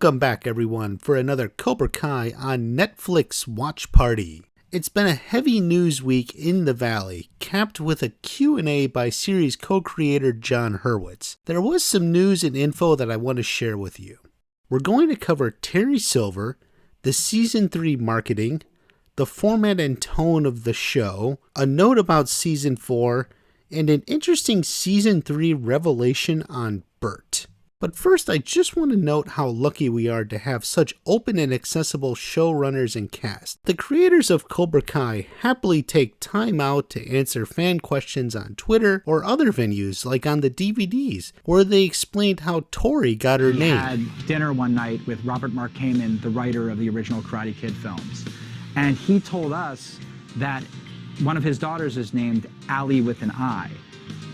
Welcome back, everyone, for another Cobra Kai on Netflix Watch Party. It's been a heavy news week in the Valley, capped with a Q&A by series co-creator John Hurwitz. There was some news and info that I want to share with you. We're going to cover Terry Silver, the Season 3 marketing, the format and tone of the show, a note about Season 4, and an interesting Season 3 revelation on Bert. But first, I just want to note how lucky we are to have such open and accessible showrunners and cast. The creators of Cobra Kai happily take time out to answer fan questions on Twitter or other venues like on the DVDs, where they explained how Tori got her name. We had dinner one night with Robert Mark Kamen, the writer of the original Karate Kid films, and he told us that one of his daughters is named Allie with an I,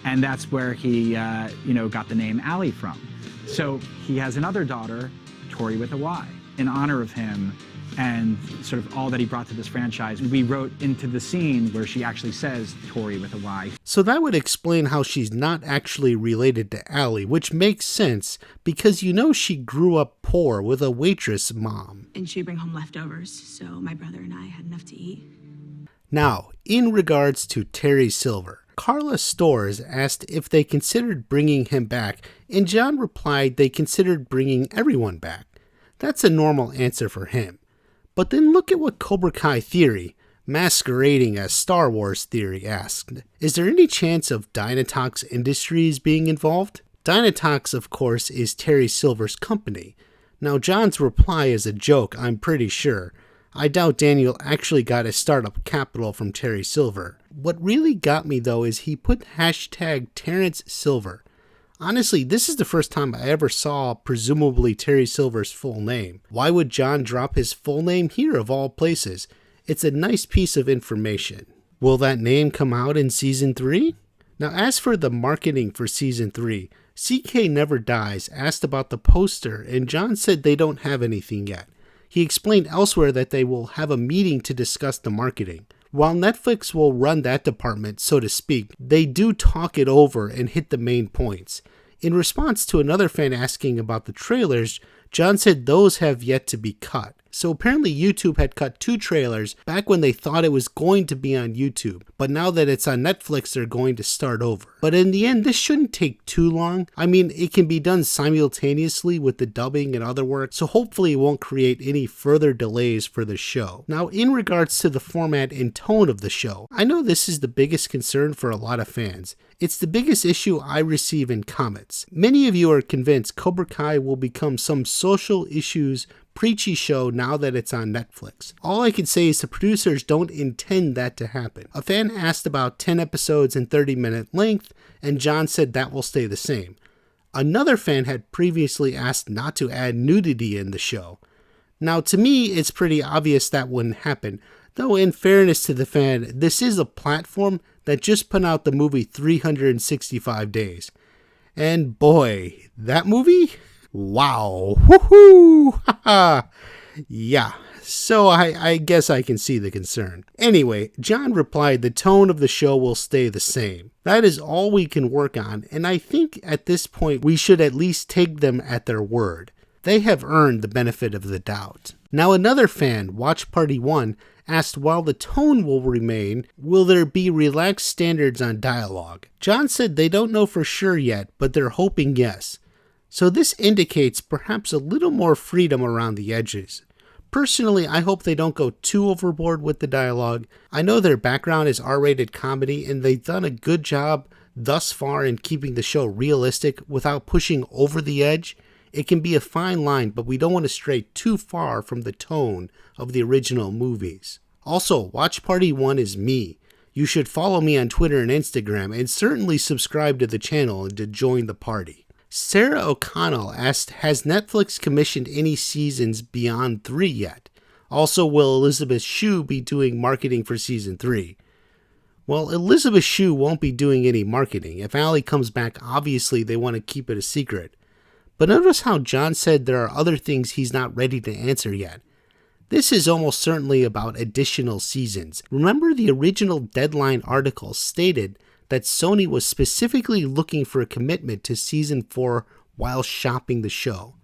and that's where he got the name Allie from. So he has another daughter, Tori with a Y, in honor of him and sort of all that he brought to this franchise. We wrote into the scene where she actually says Tori with a Y. So that would explain how she's not actually related to Allie, which makes sense because you know she grew up poor with a waitress mom. And she'd bring home leftovers, so my brother and I had enough to eat. Now, in regards to Terry Silver, Carla Storrs asked if they considered bringing him back, and John replied they considered bringing everyone back. That's a normal answer for him. But then look at what Cobra Kai Theory, masquerading as Star Wars Theory, asked. Is there any chance of Dynatox Industries being involved? Dynatox, of course, is Terry Silver's company. Now, John's reply is a joke, I'm pretty sure. I doubt Daniel actually got his startup capital from Terry Silver. What really got me, though, is he put hashtag Terrence Silver. Honestly, this is the first time I ever saw presumably Terry Silver's full name. Why would John drop his full name here of all places? It's a nice piece of information. Will that name come out in Season 3? Now, as for the marketing for Season 3, CK Never Dies asked about the poster, and John said they don't have anything yet. He explained elsewhere that they will have a meeting to discuss the marketing. While Netflix will run that department, so to speak, they do talk it over and hit the main points. In response to another fan asking about the trailers, John said those have yet to be cut. So apparently YouTube had cut 2 trailers back when they thought it was going to be on YouTube, but now that it's on Netflix, they're going to start over. But in the end, this shouldn't take too long. I mean, it can be done simultaneously with the dubbing and other work, so hopefully it won't create any further delays for the show. Now, in regards to the format and tone of the show, I know this is the biggest concern for a lot of fans. It's the biggest issue I receive in comments. Many of you are convinced Cobra Kai will become some social issues preachy show now that it's on Netflix. All I can say is the producers don't intend that to happen. A fan asked about 10 episodes and 30-minute length, and John said that will stay the same. Another fan had previously asked not to add nudity in the show. Now, to me, it's pretty obvious that wouldn't happen, though in fairness to the fan, this is a platform that just put out the movie 365 Days. And boy, that movie? Wow. Woohoo! Haha! Yeah, so I guess I can see the concern. Anyway, John replied the tone of the show will stay the same. That is all we can work on, and I think at this point we should at least take them at their word. They have earned the benefit of the doubt. Now another fan, WatchParty 1, asked while the tone will remain, will there be relaxed standards on dialogue? John said they don't know for sure yet, but they're hoping yes. So this indicates perhaps a little more freedom around the edges. Personally, I hope they don't go too overboard with the dialogue. I know their background is R-rated comedy and they've done a good job thus far in keeping the show realistic without pushing over the edge. It can be a fine line, but we don't want to stray too far from the tone of the original movies. Also, WatchParty 1 is me. You should follow me on Twitter and Instagram and certainly subscribe to the channel and to join the party. Sarah O'Connell asked, has Netflix commissioned any seasons beyond 3 yet? Also, will Elizabeth Shue be doing marketing for season 3? Well, Elizabeth Shue won't be doing any marketing. If Allie comes back, obviously they want to keep it a secret. But notice how John said there are other things he's not ready to answer yet. This is almost certainly about additional seasons. Remember the original Deadline article stated that Sony was specifically looking for a commitment to season 4 while shopping the show.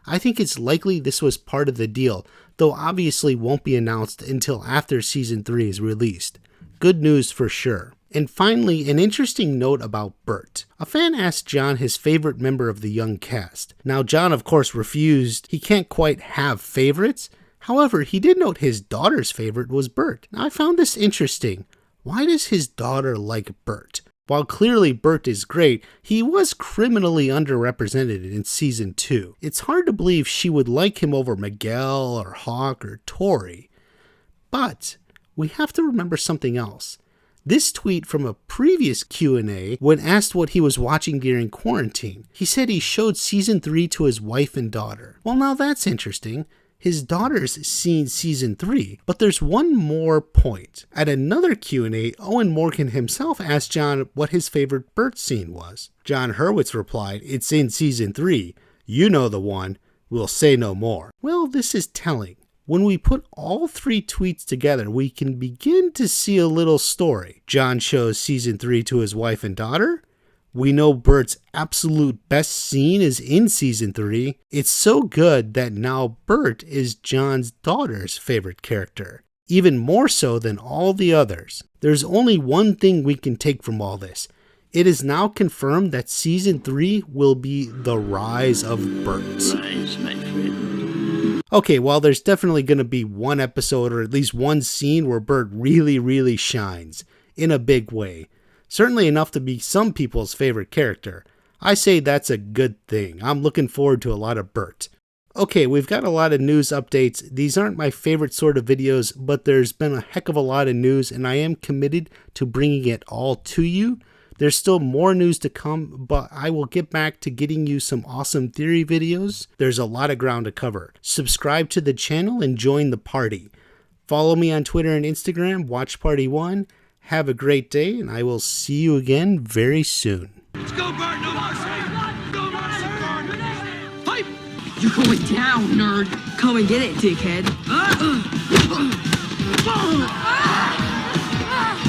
I think it's likely this was part of the deal, though obviously won't be announced until after season 3 is released. Good news for sure. And finally, an interesting note about Bert. A fan asked John his favorite member of the young cast. Now John of course refused. He can't quite have favorites. However, he did note his daughter's favorite was Bert. Now I found this interesting. Why does his daughter like Bert? While clearly Bert is great, he was criminally underrepresented in season 2. It's hard to believe she would like him over Miguel or Hawk or Tori. But we have to remember something else. This tweet from a previous Q&A, when asked what he was watching during quarantine, he said he showed season 3 to his wife and daughter. Well, now that's interesting. His daughter's seen season 3, but there's one more point. At another Q&A, Owen Morgan himself asked John what his favorite Bert scene was. John Hurwitz replied, "It's in season 3. You know the one. We'll say no more." Well, this is telling. When we put all 3 tweets together, we can begin to see a little story. John shows season 3 to his wife and daughter. We know Bert's absolute best scene is in season 3. It's so good that now Bert is John's daughter's favorite character, even more so than all the others. There's only one thing we can take from all this. It is now confirmed that season 3 will be the Rise of Bert. Rise, my friend. Okay, well, there's definitely going to be one episode or at least one scene where Bert really shines in a big way. Certainly enough to be some people's favorite character. I say that's a good thing. I'm looking forward to a lot of Bert. Okay, we've got a lot of news updates. These aren't my favorite sort of videos, but there's been a heck of a lot of news and I am committed to bringing it all to you. There's still more news to come, but I will get back to getting you some awesome theory videos. There's a lot of ground to cover. Subscribe to the channel and join the party. Follow me on Twitter and Instagram, WatchParty1. Have a great day, and I will see you again very soon. Let's go, Bert! No mercy! No mercy, Bert! Hype! You're going down, nerd. Come and get it, dickhead.